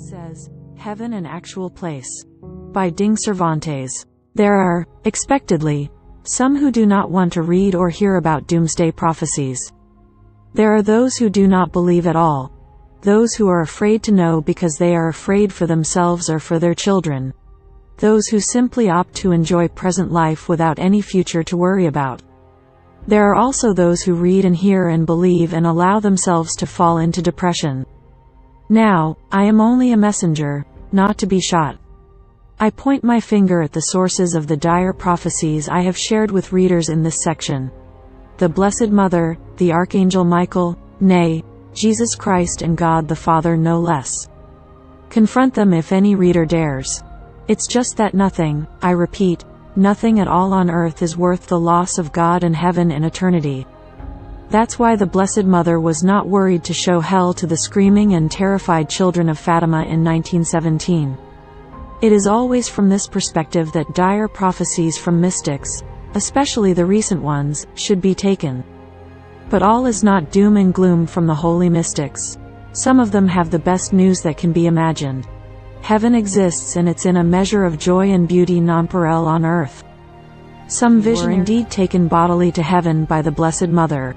says, Heaven an Actual Place. By Ding Cervantes. There are, expectedly, some who do not want to read or hear about doomsday prophecies. There are those who do not believe at all. Those who are afraid to know because they are afraid for themselves or for their children. Those who simply opt to enjoy present life without any future to worry about. There are also those who read and hear and believe and allow themselves to fall into depression. Now, I am only a messenger, not to be shot. I point my finger at the sources of the dire prophecies I have shared with readers in this section. The Blessed Mother, the Archangel Michael, nay, Jesus Christ and God the Father no less. Confront them if any reader dares. It's just that nothing, I repeat, nothing at all on earth is worth the loss of God and heaven and eternity. That's why the Blessed Mother was not worried to show hell to the screaming and terrified children of Fatima in 1917. It is always from this perspective that dire prophecies from mystics, especially the recent ones, should be taken. But all is not doom and gloom from the holy mystics. Some of them have the best news that can be imagined. Heaven exists and it's in a measure of joy and beauty nonpareil on earth. Some were indeed taken bodily to heaven by the Blessed Mother.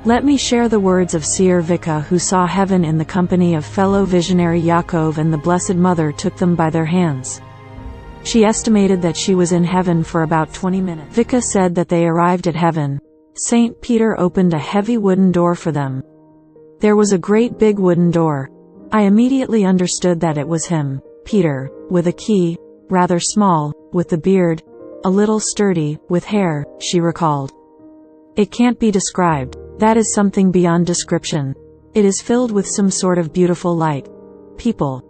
Let me share the words of Seers Vicka who saw heaven in the company of fellow visionary Jakov, and the Blessed Mother took them by their hands. She estimated that she was in heaven for about 20 minutes. Vicka said that they arrived at heaven. St. Peter opened a heavy wooden door for them. There was a great big wooden door. I immediately understood that it was him, Peter, with a key, rather small, with the beard, a little sturdy, with hair, she recalled. It can't be described. That is something beyond description. It is filled with some sort of beautiful light. People,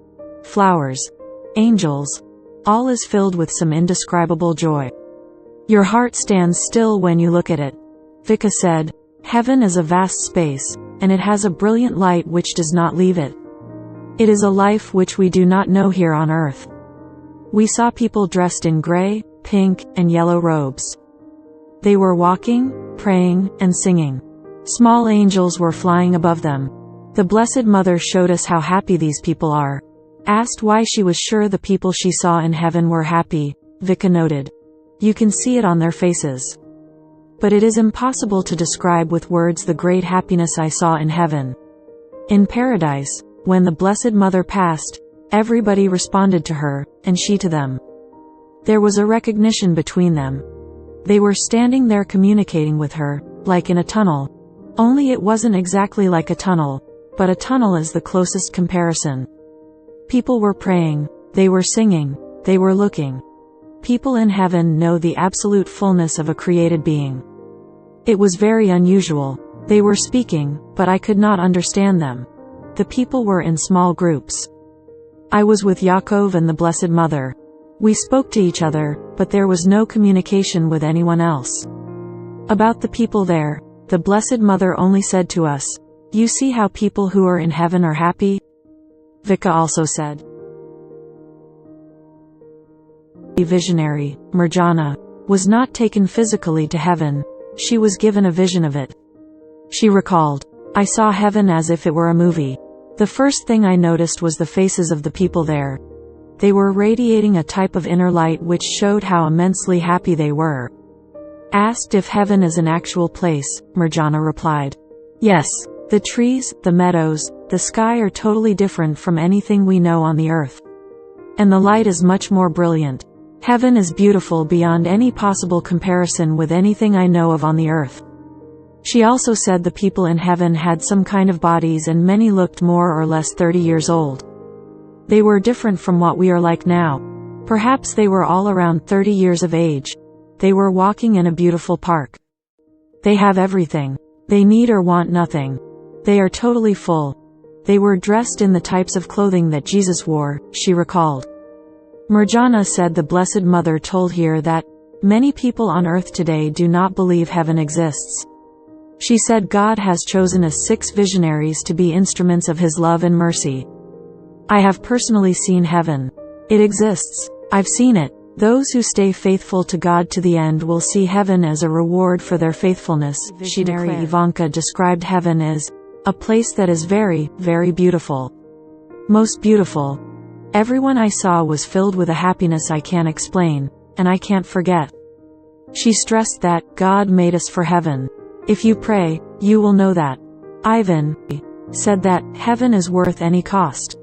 flowers, angels, all is filled with some indescribable joy. Your heart stands still when you look at it. Vicka said, Heaven is a vast space, and it has a brilliant light which does not leave it. It is a life which we do not know here on earth. We saw people dressed in gray, pink, and yellow robes. They were walking, praying, and singing. Small angels were flying above them. The Blessed Mother showed us how happy these people are. Asked why she was sure the people she saw in heaven were happy, Vicka noted. You can see it on their faces. But it is impossible to describe with words the great happiness I saw in heaven. In paradise, when the Blessed Mother passed, everybody responded to her, and she to them. There was a recognition between them. They were standing there communicating with her, like in a tunnel. Only it wasn't exactly like a tunnel, but a tunnel is the closest comparison. People were praying, they were singing, they were looking. People in heaven know the absolute fullness of a created being. It was very unusual. They were speaking, but I could not understand them. The people were in small groups. I was with Jakov and the Blessed Mother. We spoke to each other, but there was no communication with anyone else. About the people there, the Blessed Mother only said to us, You see how people who are in heaven are happy? Vicka also said. The visionary, Mirjana, was not taken physically to heaven, she was given a vision of it. She recalled, I saw heaven as if it were a movie. The first thing I noticed was the faces of the people there. They were radiating a type of inner light which showed how immensely happy they were. Asked if heaven is an actual place, Mirjana replied. Yes, the trees, the meadows, the sky are totally different from anything we know on the earth. And the light is much more brilliant. Heaven is beautiful beyond any possible comparison with anything I know of on the earth. She also said the people in heaven had some kind of bodies and many looked more or less 30 years old. They were different from what we are like now. Perhaps they were all around 30 years of age. They were walking in a beautiful park. They have everything. They need or want nothing. They are totally full. They were dressed in the types of clothing that Jesus wore, she recalled. Mirjana said the Blessed Mother told here that many people on earth today do not believe heaven exists. She said God has chosen us 6 visionaries to be instruments of His love and mercy. I have personally seen heaven. It exists. I've seen it. Those who stay faithful to God to the end will see heaven as a reward for their faithfulness. Visionary Ivanka described heaven as a place that is very, very beautiful. most beautiful. Everyone I saw was filled with a happiness I can't explain, and I can't forget. She stressed that God made us for heaven. If you pray, you will know that. Ivan said that heaven is worth any cost.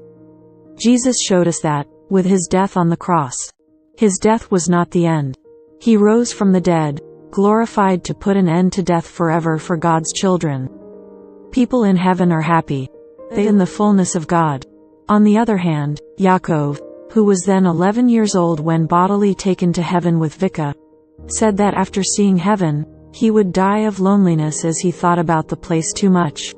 Jesus showed us that, with his death on the cross. His death was not the end. He rose from the dead, glorified to put an end to death forever for God's children. People in heaven are happy. They in the fullness of God. On the other hand, Jakov, who was then 11 years old when Bodily taken to heaven with Vicka, said that after seeing heaven, he would die of loneliness as he thought about the place too much.